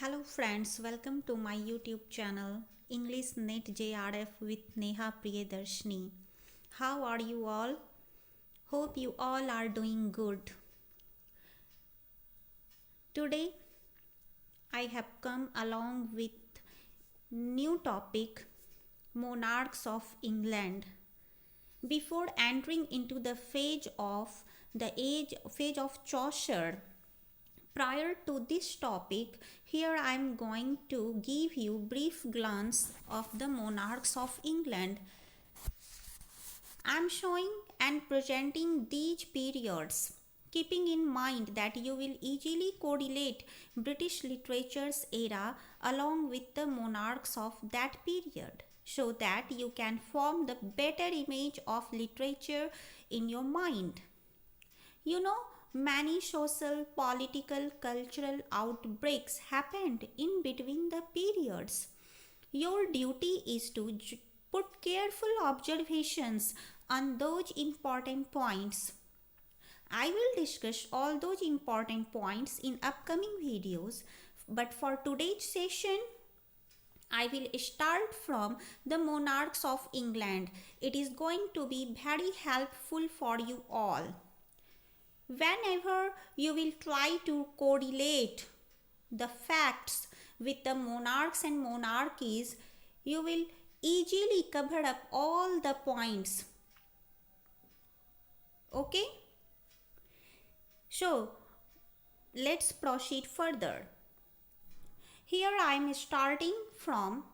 Hello friends, welcome to my YouTube channel English Net JRF with Neha Priyadarshini. How are you all? Hope you all are doing good. Today I have come along with new topic Monarchs of England. Before entering into the phase of Chaucer, prior to this topic, here I am going to give you brief glance of the monarchs of England. I am showing and presenting these periods, keeping in mind that you will easily correlate British literature's era along with the monarchs of that period, so that you can form the better image of literature in your mind. Many social, political, cultural outbreaks happened in between the periods. Your duty is to put careful observations on those important points. I will discuss all those important points in upcoming videos, but for today's session, I will start from the monarchs of England. It is going to be very helpful for you all. Whenever you will try to correlate the facts with the monarchs and monarchies, you will easily cover up all the points. Okay? So, let's proceed further. Here I am starting from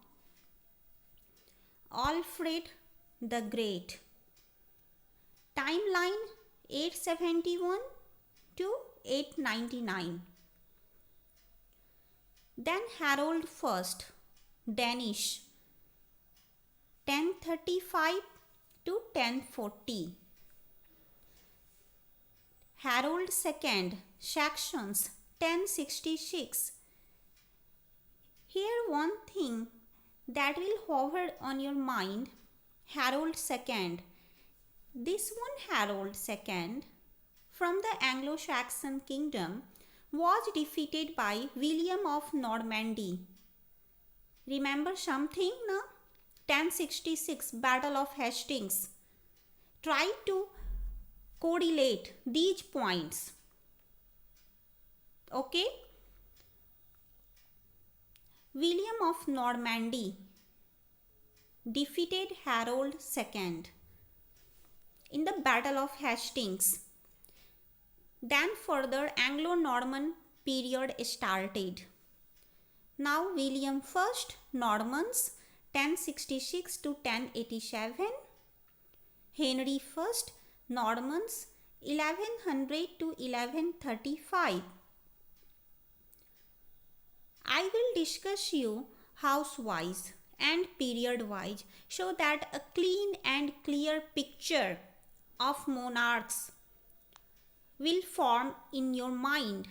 Alfred the Great. Timeline 871 to 899. Then Harold I, Danish, 1035 to 1040. Harold II, Saxons, 1066. Here one thing that will hover on your mind, Harold II. This one Harold II from the Anglo-Saxon kingdom was defeated by William of Normandy. Remember something, na? 1066 Battle of Hastings. Try to correlate these points. Okay? William of Normandy defeated Harold II in the Battle of Hastings. Then further Anglo-Norman period started. Now William I, Normans, 1066 to 1087. Henry I, Normans, 1100 to 1135. I will discuss you house-wise and period-wise so that a clean and clear picture of monarchs will form in your mind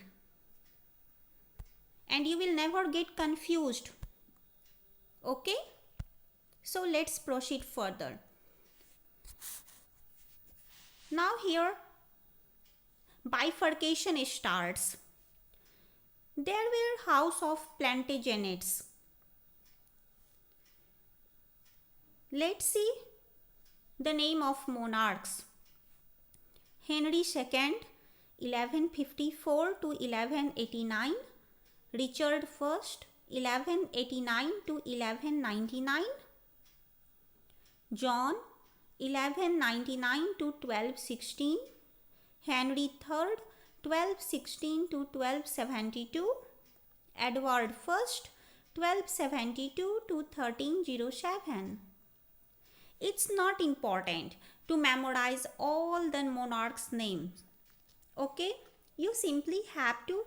and you will never get confused. Okay? So let's proceed further. Now here bifurcation starts. There were House of Plantagenets. Let's see the name of monarchs. Henry II, 1154 to 1189. Richard I, 1189 to 1199. John, 1199 to 1216. Henry III, 1216 to 1272. Edward I, 1272 to 1307. It's not important to memorize all the monarchs' names. Okay? You simply have to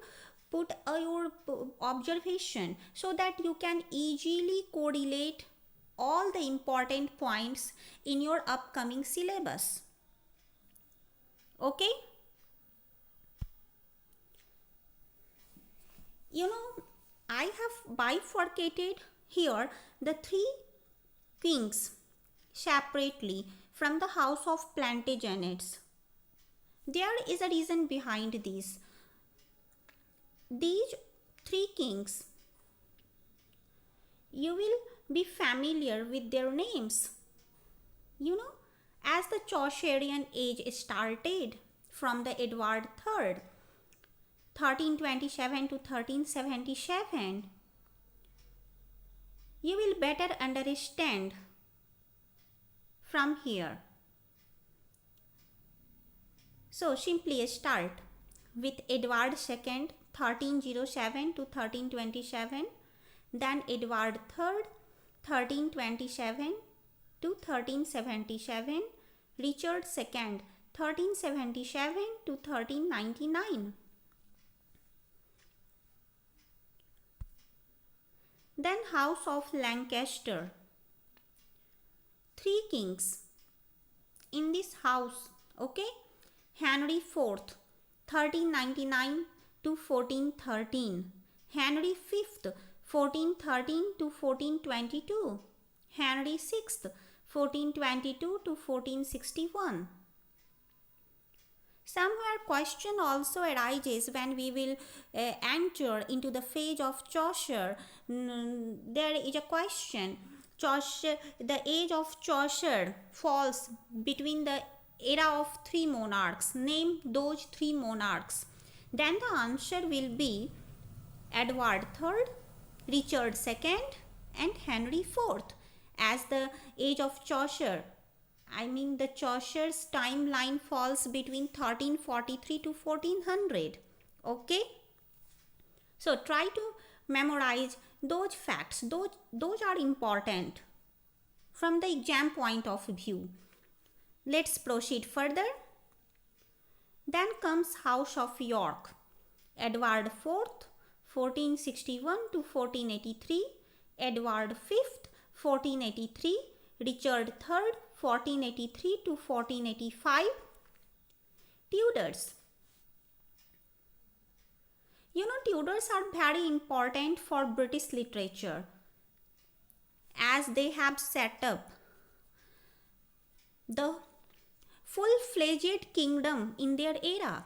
put your observation so that you can easily correlate all the important points in your upcoming syllabus. Okay? I have bifurcated here the three kings separately from the House of Plantagenets. There is a reason behind this. These three kings you will be familiar with their names. You know, as the Chaucerian age started from the Edward III, 1327 to 1377, you will better understand from here. So simply start with Edward II, 1307 to 1327, then Edward III, 1327 to 1377, Richard II, 1377 to 1399. Then House of Lancaster. 3 kings in this house, okay? Henry IV, 1399 to 1413. Henry V, 1413 to 1422. Henry VI, 1422 to 1461. Somewhere question also arises when we will enter into the phase of Chaucer. There is a question. Chaucer, the age of Chaucer falls between the era of 3 monarchs. Name those 3 monarchs. Then the answer will be Edward III, Richard II, and Henry IV. As the age of Chaucer, the Chaucer's timeline falls between 1343 to 1400. Okay? So try to memorize those facts. Those are important from the exam point of view. Let's proceed further. Then comes House of York. Edward IV, 1461 to 1483. Edward V, 1483. Richard III, 1483 to 1485. Tudors. Tudors are very important for British literature as they have set up the full-fledged kingdom in their era.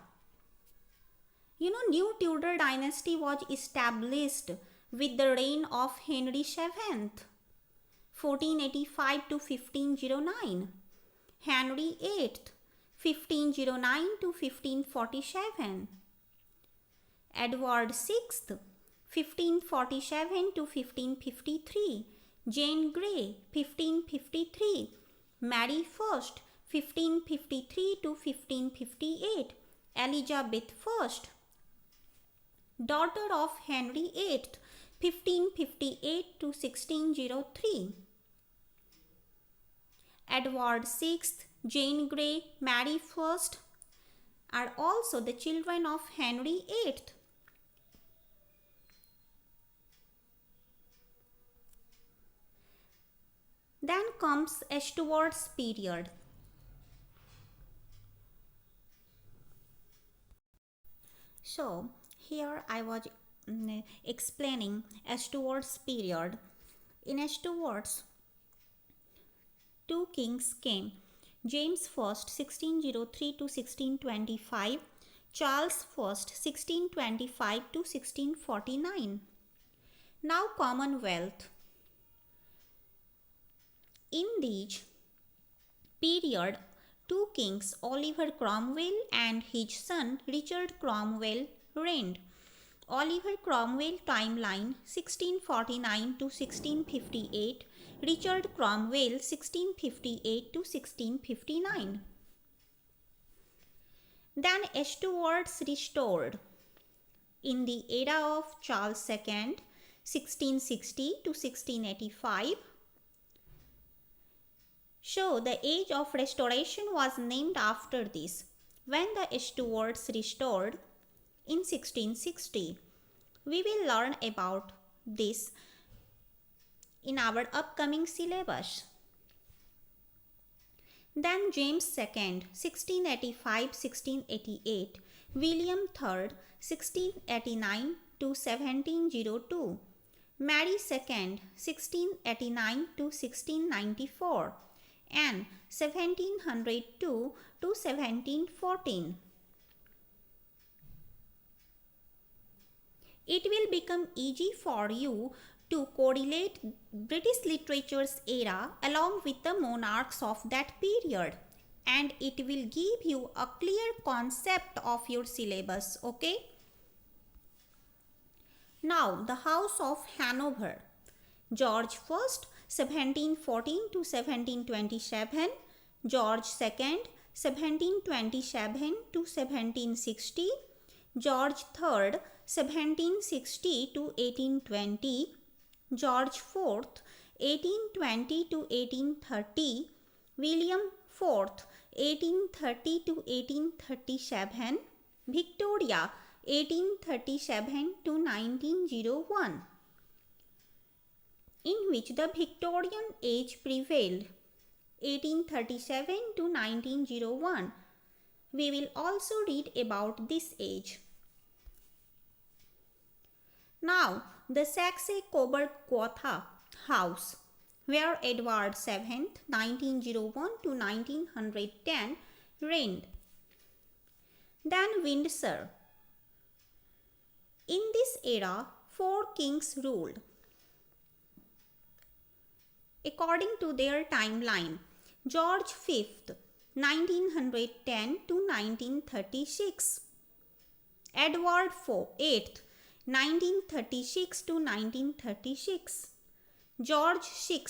New Tudor dynasty was established with the reign of Henry VII, 1485 to 1509. Henry VIII, 1509 to 1547. Edward VI, 1547 to 1553. Jane Grey, 1553. Mary I, 1553 to 1558. Elizabeth I, daughter of Henry VIII, 1558 to 1603. Edward VI, Jane Grey, Mary I are also the children of Henry VIII. Then comes Stuart's period. So here I was explaining Stuart's period. In Stuart's, 2 kings came. James I, 1603 to 1625. Charles I, 1625 to 1649. Now Commonwealth. In this period, 2 kings, Oliver Cromwell and his son Richard Cromwell, reigned. Oliver Cromwell timeline 1649 to 1658. Richard Cromwell 1658 to 1659. Then Stuarts restored. In the era of Charles II, 1660 to 1685. So the age of restoration was named after this, when the Stuarts restored in 1660. We will learn about this in our upcoming syllabus. Then James II, 1685-1688. William III, 1689 to 1702. Mary II, 1689 to 1694. And 1702 to 1714. It will become easy for you to correlate British literature's era along with the monarchs of that period, and it will give you a clear concept of your syllabus. Okay. Now, the House of Hanover. George I, 1714 to 1727, George II, 1727 to 1760, George III, 1760 to 1820, George IV, 1820 to 1830, William IV, 1830 to 1837, Victoria, 1837 to 1901, in which the Victorian age prevailed, 1837 to 1901. We will also read about this age. Now, the Saxe-Coburg-Gotha House, where Edward VII, 1901 to 1910, reigned. Then Windsor. In this era, 4 kings ruled. According to their timeline, George V, 1910 to 1936, Edward VIII, 1936 to 1936, George VI,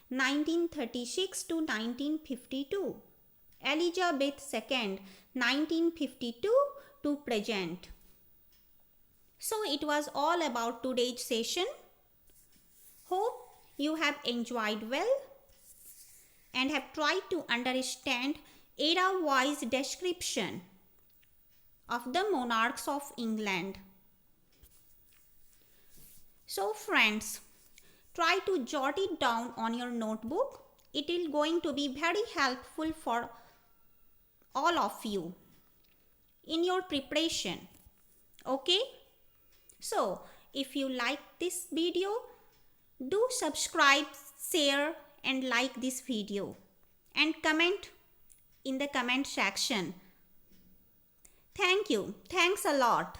1936 to 1952, Elizabeth II, 1952 to present. So it was all about today's session. Hope you have enjoyed well and have tried to understand era-wise description of the monarchs of England. So friends, try to jot it down on your notebook. It is going to be very helpful for all of you in your preparation. Okay? So, if you like this video, do subscribe, share and like this video and comment in the comment section. Thank you. Thanks a lot.